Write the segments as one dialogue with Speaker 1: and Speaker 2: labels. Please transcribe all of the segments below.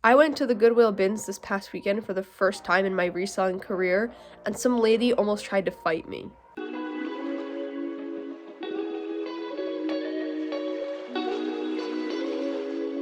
Speaker 1: I went to the Goodwill bins this past weekend for the first time in my reselling career, and some lady almost tried to fight me.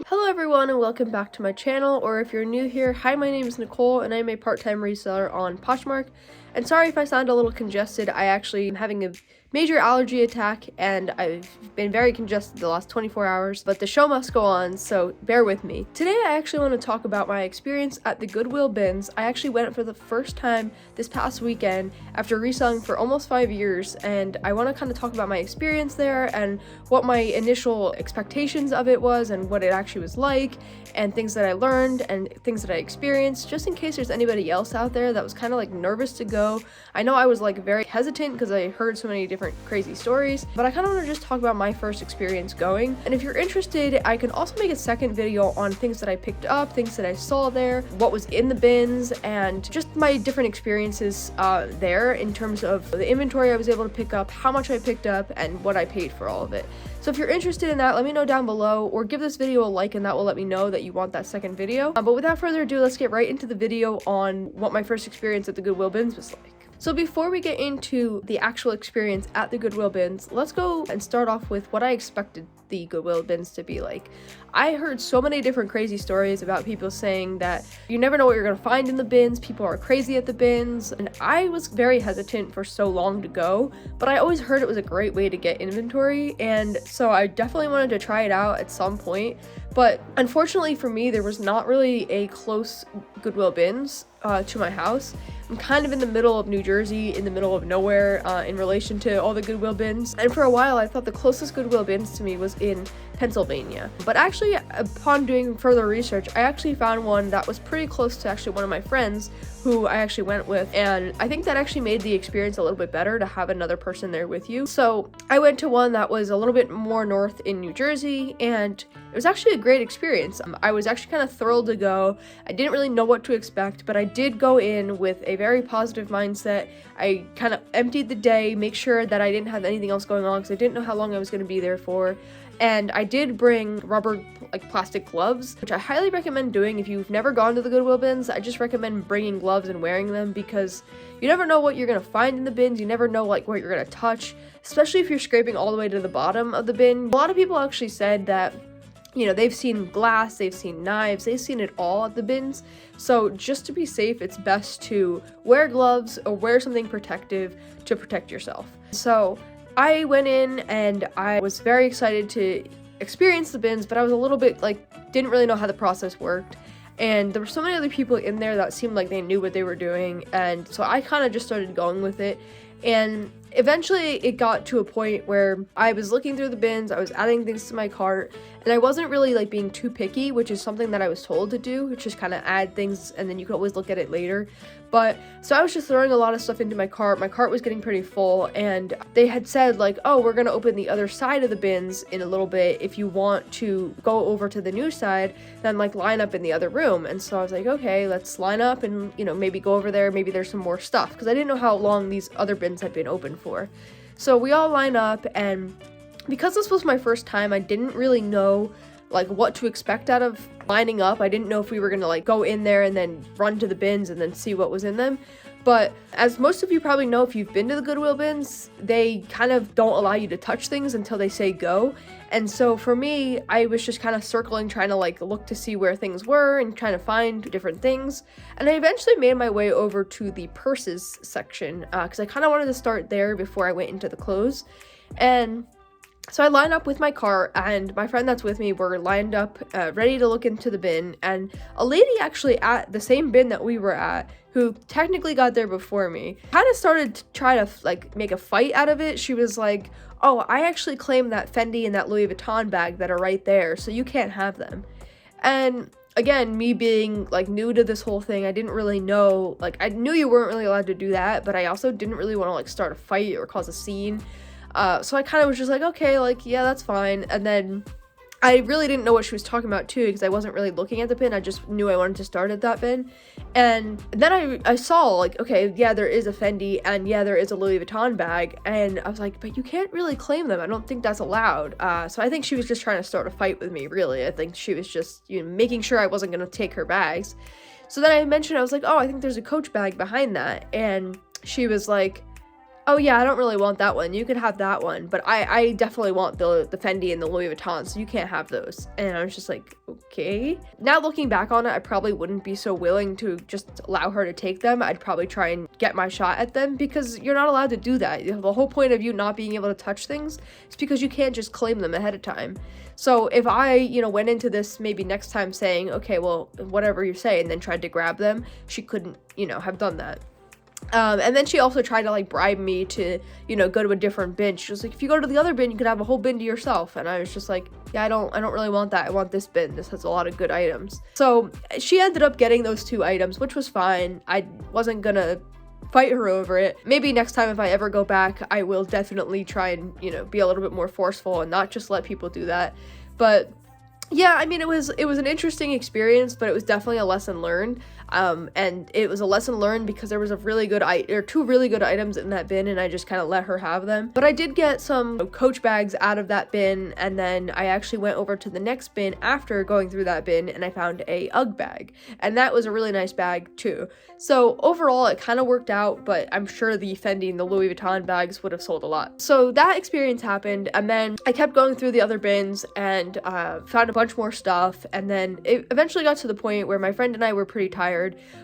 Speaker 1: Hello everyone and welcome back to my channel, or if you're new here, hi, my name is Nicole and I'm a part-time reseller on Poshmark. And sorry if I sound a little congested, I actually am having a major allergy attack and I've been very congested the last 24 hours, but the show must go on, so bear with me. Today I actually want to talk about my experience at the Goodwill bins. I actually went for the first time this past weekend after reselling for almost 5 years, and I want to kind of talk about my experience there and what my initial expectations of it was and what it actually was like, and things that I learned and things that I experienced, just in case there's anybody else out there that was kind of like nervous to go. I know I was like very hesitant because I heard so many different crazy stories, but I kind of want to just talk about my first experience going. And if you're interested, I can also make a second video on things that I picked up, things that I saw there, what was in the bins, and just my different experiences there in terms of the inventory I was able to pick up, how much I picked up, and what I paid for all of it. So if you're interested in that, let me know down below, or give this video a like and that will let me know that you want that second video. But without further ado, let's get right into the video on what my first experience at the Goodwill bins was like. So before we get into the actual experience at the Goodwill bins, let's go and start off with what I expected the Goodwill bins to be like. I heard so many different crazy stories about people saying that you never know what you're gonna find in the bins, people are crazy at the bins, and I was very hesitant for so long to go, but I always heard it was a great way to get inventory, and so I definitely wanted to try it out at some point. But unfortunately for me, there was not really a close Goodwill bins to my house. I'm kind of in the middle of New Jersey, in the middle of nowhere in relation to all the Goodwill bins. And for a while, I thought the closest Goodwill bins to me was in Pennsylvania. But actually, upon doing further research, I actually found one that was pretty close to actually one of my friends who I actually went with. And I think that actually made the experience a little bit better to have another person there with you. So I went to one that was a little bit more north in New Jersey, and it was actually a great experience. I was actually kind of thrilled to go. I didn't really know what to expect, but I did go in with a very positive mindset. I kind of emptied the day, make sure that I didn't have anything else going on because I didn't know how long I was going to be there for. And I did bring rubber, like plastic gloves, which I highly recommend doing if you've never gone to the Goodwill bins. I just recommend bringing gloves and wearing them because you never know what you're going to find in the bins. You never know like what you're going to touch, especially if you're scraping all the way to the bottom of the bin. A lot of people actually said that, you know, they've seen glass, they've seen knives, they've seen it all at the bins. So just to be safe, it's best to wear gloves or wear something protective to protect yourself. So I went in and I was very excited to experience the bins, but I was a little bit like, didn't really know how the process worked. And there were so many other people in there that seemed like they knew what they were doing. And so I kind of just started going with it. And eventually it got to a point where I was looking through the bins, I was adding things to my cart, and I wasn't really like being too picky, which is something that I was told to do, which is kind of add things and then you can always look at it later. But so I was just throwing a lot of stuff into my cart. My cart was getting pretty full, and they had said like, oh, we're gonna open the other side of the bins in a little bit. If you want to go over to the new side, then like line up in the other room. And so I was like, okay, let's line up and, you know, maybe go over there, maybe there's some more stuff, because I didn't know how long these other bins had been open for. So we all line up, and because this was my first time, I didn't really know like what to expect out of lining up. I didn't know if we were gonna like go in there and then run to the bins and then see what was in them. But as most of you probably know, if you've been to the Goodwill bins, they kind of don't allow you to touch things until they say go. And so for me, I was just kind of circling, trying to like look to see where things were and trying to find different things. And I eventually made my way over to the purses section because I kind of wanted to start there before I went into the clothes. And so I lined up with my cart, and my friend that's with me were lined up, ready to look into the bin, and a lady actually at the same bin that we were at, who technically got there before me, kind of started to try to like make a fight out of it. She was like, oh, I actually claim that Fendi and that Louis Vuitton bag that are right there, so you can't have them. And again, me being like new to this whole thing, I didn't really know, like I knew you weren't really allowed to do that, but I also didn't really want to like start a fight or cause a scene. So I kind of was just like, okay, like, yeah, that's fine. And then I really didn't know what she was talking about too, because I wasn't really looking at the bin. I just knew I wanted to start at that bin. And then I saw, like, okay, yeah, there is a Fendi, and yeah, there is a Louis Vuitton bag, and I was like, but you can't really claim them. I don't think that's allowed. So I think she was just trying to start a fight with me, really. I think she was just, you know, making sure I wasn't going to take her bags. So then I mentioned, I was like, oh, I think there's a Coach bag behind that. And she was like, oh yeah, I don't really want that one. You could have that one, but I definitely want the Fendi and the Louis Vuitton, so you can't have those. And I was just like, okay. Now looking back on it, I probably wouldn't be so willing to just allow her to take them. I'd probably try and get my shot at them, because you're not allowed to do that. The whole point of you not being able to touch things is because you can't just claim them ahead of time. So if I, you know, went into this maybe next time saying, okay, well, whatever you say, and then tried to grab them, she couldn't, you know, have done that. And then she also tried to, like, bribe me to, you know, go to a different bin. She was like, if you go to the other bin, you could have a whole bin to yourself. And I was just like, yeah, I don't really want that. I want this bin. This has a lot of good items. So she ended up getting those 2 items, which was fine. I wasn't gonna fight her over it. Maybe next time if I ever go back, I will definitely try and, you know, be a little bit more forceful and not just let people do that. But yeah, I mean, it was an interesting experience, but it was definitely a lesson learned. And it was a lesson learned because there was a really good 2 really good items in that bin, and I just kind of let her have them. But I did get some Coach bags out of that bin, and then I actually went over to the next bin after going through that bin, and I found a UGG bag, and that was a really nice bag too. So overall, it kind of worked out, but I'm sure the Fendi and the Louis Vuitton bags would have sold a lot. So that experience happened, and then I kept going through the other bins and found a bunch more stuff, and then it eventually got to the point where my friend and I were pretty tired.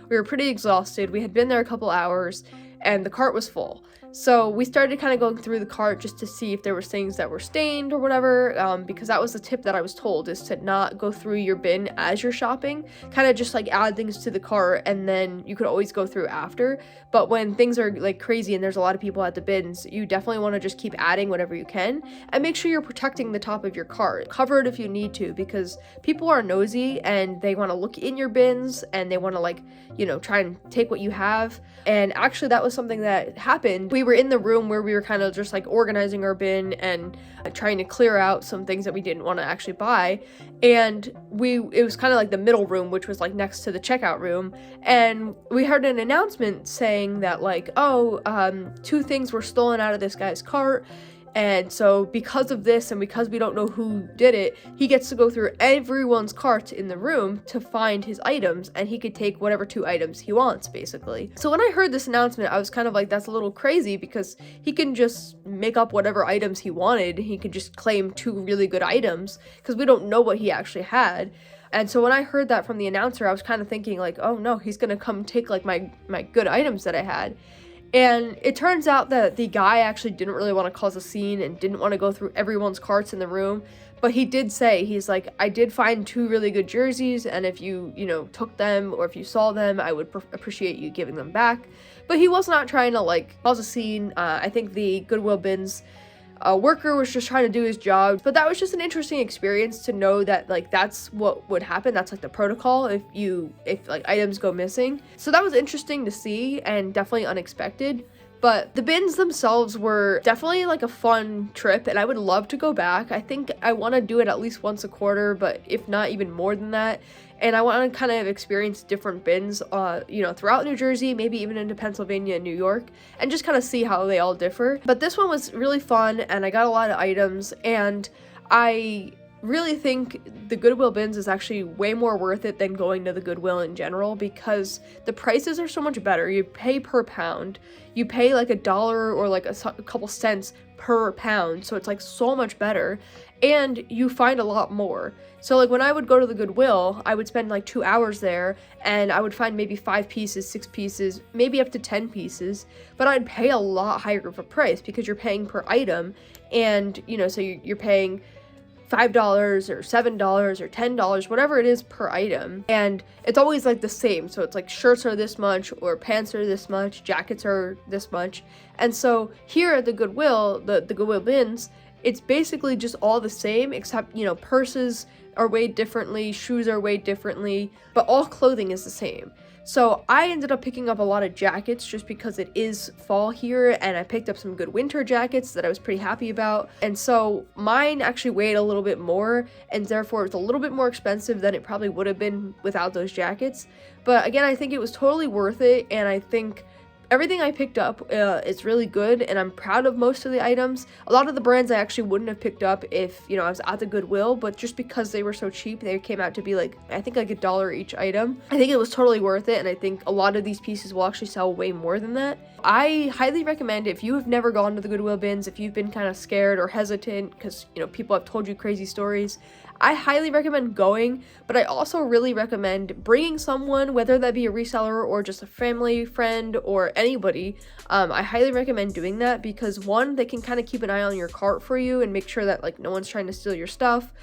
Speaker 1: We were pretty exhausted. We had been there a couple hours, and the cart was full. So we started kind of going through the cart just to see if there was things that were stained or whatever, because that was the tip that I was told, is to not go through your bin as you're shopping, kind of just like add things to the cart, and then you could always go through after. But when things are like crazy and there's a lot of people at the bins, you definitely want to just keep adding whatever you can, and make sure you're protecting the top of your cart. Cover it if you need to, because people are nosy and they want to look in your bins, and they want to, like, you know, try and take what you have. And actually that was something that happened. We were in the room where we were kind of just like organizing our bin and trying to clear out some things that we didn't want to actually buy, and it was kind of like the middle room, which was like next to the checkout room, and we heard an announcement saying that, like, 2 things were stolen out of this guy's cart. And so because of this, and because we don't know who did it, he gets to go through everyone's cart in the room to find his items, and he could take whatever 2 items he wants, basically. So when I heard this announcement, I was kind of like, that's a little crazy, because he can just make up whatever items he wanted. He could just claim 2 really good items, because we don't know what he actually had. And so when I heard that from the announcer, I was kind of thinking, like, oh no, he's gonna come take, like, my good items that I had. And it turns out that the guy actually didn't really want to cause a scene and didn't want to go through everyone's carts in the room. But he did say, he's like, I did find 2 really good jerseys, and if you know, took them, or if you saw them, I would appreciate you giving them back. But he was not trying to, like, cause a scene. I think the Goodwill bins worker was just trying to do his job. But that was just an interesting experience to know that, like, that's what would happen. That's like the protocol if like items go missing. So that was interesting to see, and definitely unexpected. But the bins themselves were definitely like a fun trip, and I would love to go back. I think I want to do it at least once a quarter, but if not even more than that. And I want to kind of experience different bins, you know, throughout New Jersey, maybe even into Pennsylvania and New York, and just kind of see how they all differ. But this one was really fun, and I got a lot of items, and I really think the Goodwill bins is actually way more worth it than going to the Goodwill in general, because the prices are so much better. You pay per pound. You pay like $1 or like a couple cents per pound, so it's like so much better, and you find a lot more. So like when I would go to the Goodwill, I would spend like 2 hours there, and I would find maybe 5 pieces, 6 pieces, maybe up to 10 pieces, but I'd pay a lot higher of a price because you're paying per item, and you know, so you're paying $5 or $7 or $10, whatever it is per item, and it's always like the same. So it's like shirts are this much, or pants are this much, jackets are this much. And so here at the Goodwill, the Goodwill bins, it's basically just all the same, except, you know, purses are weighed differently, shoes are weighed differently, but all clothing is the same. So I ended up picking up a lot of jackets just because it is fall here, and I picked up some good winter jackets that I was pretty happy about. And so mine actually weighed a little bit more, and therefore it's a little bit more expensive than it probably would have been without those jackets. But again, I think it was totally worth it, and I think everything I picked up is really good, and I'm proud of most of the items. A lot of the brands I actually wouldn't have picked up if, you know, I was at the Goodwill, but just because they were so cheap, they came out to be like, I think like $1 each item. I think it was totally worth it, and I think a lot of these pieces will actually sell way more than that. I highly recommend, if you have never gone to the Goodwill bins, if you've been kind of scared or hesitant because, you know, people have told you crazy stories, I highly recommend going, but I also really recommend bringing someone, whether that be a reseller or just a family friend or anybody. I highly recommend doing that because, one, they can kind of keep an eye on your cart for you and make sure that like no one's trying to steal your stuff.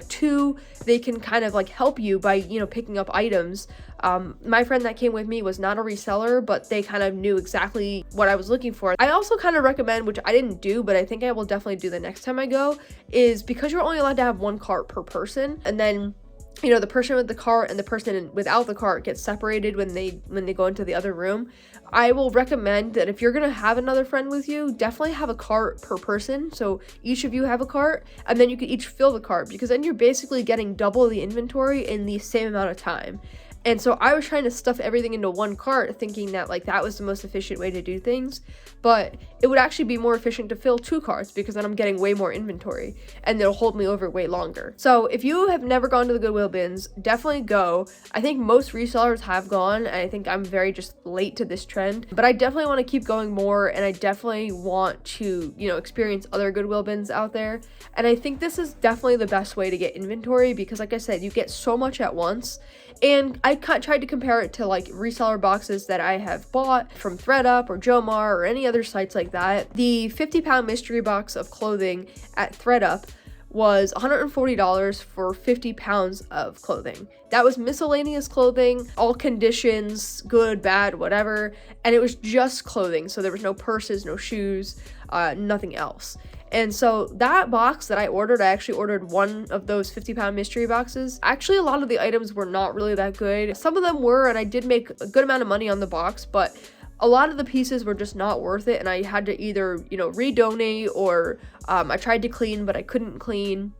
Speaker 1: Two, they can kind of like help you by, you know, picking up items. My friend that came with me was not a reseller, but they kind of knew exactly what I was looking for. I also kind of recommend, which I didn't do, but I think I will definitely do the next time I go, is because you're only allowed to have one cart per person, and then, you know, the person with the cart and the person without the cart get separated when they go into the other room. I will recommend that if you're gonna have another friend with you, definitely have a cart per person. So each of you have a cart, and then you can each fill the cart, because then you're basically getting double the inventory in the same amount of time. And so I was trying to stuff everything into one cart, thinking that like that was the most efficient way to do things, but it would actually be more efficient to fill 2 carts, because then I'm getting way more inventory and it'll hold me over way longer. So if you have never gone to the Goodwill bins, definitely go. I think most resellers have gone, and I think I'm very just late to this trend, but I definitely want to keep going more, and I definitely want to, you know, experience other Goodwill bins out there. And I think this is definitely the best way to get inventory, because like I said, you get so much at once. And I tried to compare it to like reseller boxes that I have bought from ThredUp or Jomar or any other sites like that. The 50-pound mystery box of clothing at ThredUp was $140 for 50 pounds of clothing. That was miscellaneous clothing, all conditions, good, bad, whatever, and it was just clothing. So there was no purses, no shoes, nothing else. And so that box that I actually ordered one of those 50-pound mystery boxes. Actually, a lot of the items were not really that good. Some of them were, and I did make a good amount of money on the box, but a lot of the pieces were just not worth it, and I had to either, you know, redonate, or I tried to clean, but I couldn't clean,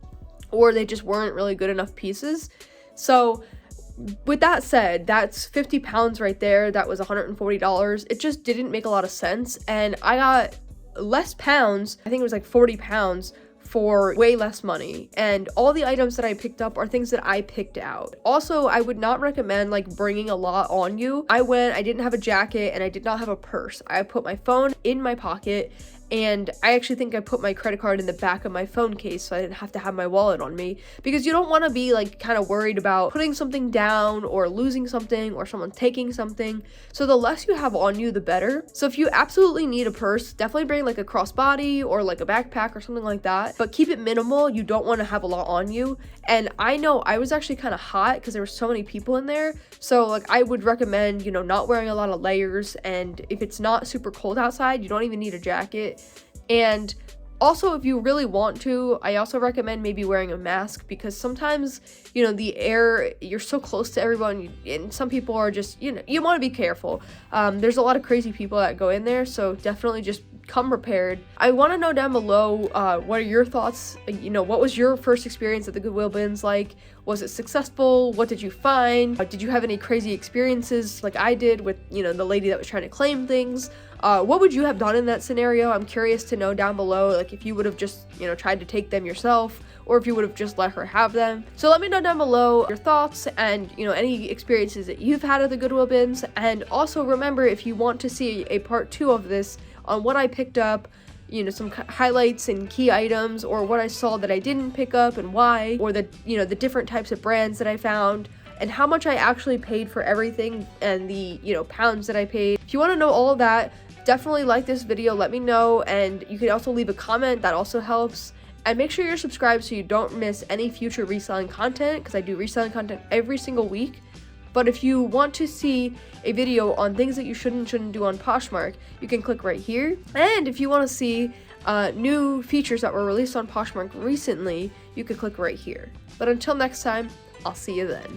Speaker 1: or they just weren't really good enough pieces. So with that said, that's 50 pounds right there. That was $140. It just didn't make a lot of sense, and I got less pounds. I think it was like 40 pounds for way less money, and all the items that I picked up are things that I picked out. Also, I would not recommend like bringing a lot on you. I didn't have a jacket, and I did not have a purse. I put my phone in my pocket, and I actually think I put my credit card in the back of my phone case, so I didn't have to have my wallet on me, because you don't want to be like kind of worried about putting something down or losing something or someone taking something. So the less you have on you, the better. So if you absolutely need a purse, definitely bring like a crossbody or like a backpack or something like that, but keep it minimal. You don't want to have a lot on you. And I know I was actually kind of hot because there were so many people in there, so like I would recommend, you know, not wearing a lot of layers, and if it's not super cold outside, you don't even need a jacket. And also, if you really want to, I also recommend maybe wearing a mask, because sometimes, you know, the air, you're so close to everyone, and some people are just, you know, you want to be careful. There's a lot of crazy people that go in there, so definitely just come prepared. I want to know down below, what are your thoughts? You know, what was your first experience at the Goodwill bins like? Was it successful? What did you find? Did you have any crazy experiences like I did with, you know, the lady that was trying to claim things? What would you have done in that scenario? I'm curious to know down below, like if you would have just, you know, tried to take them yourself, or if you would have just let her have them. So let me know down below your thoughts and, you know, any experiences that you've had at the Goodwill bins. And also remember, if you want to see a part 2 of this on what I picked up, you know, some highlights and key items, or what I saw that I didn't pick up and why, or the, you know, the different types of brands that I found, and how much I actually paid for everything, and the, you know, pounds that I paid. If you want to know all of that, definitely like this video, let me know, and you can also leave a comment, that also helps. And make sure you're subscribed so you don't miss any future reselling content, because I do reselling content every single week. But if you want to see a video on things that you shouldn't do on Poshmark, you can click right here. And if you want to see new features that were released on Poshmark recently, you could click right here. But until next time, I'll see you then.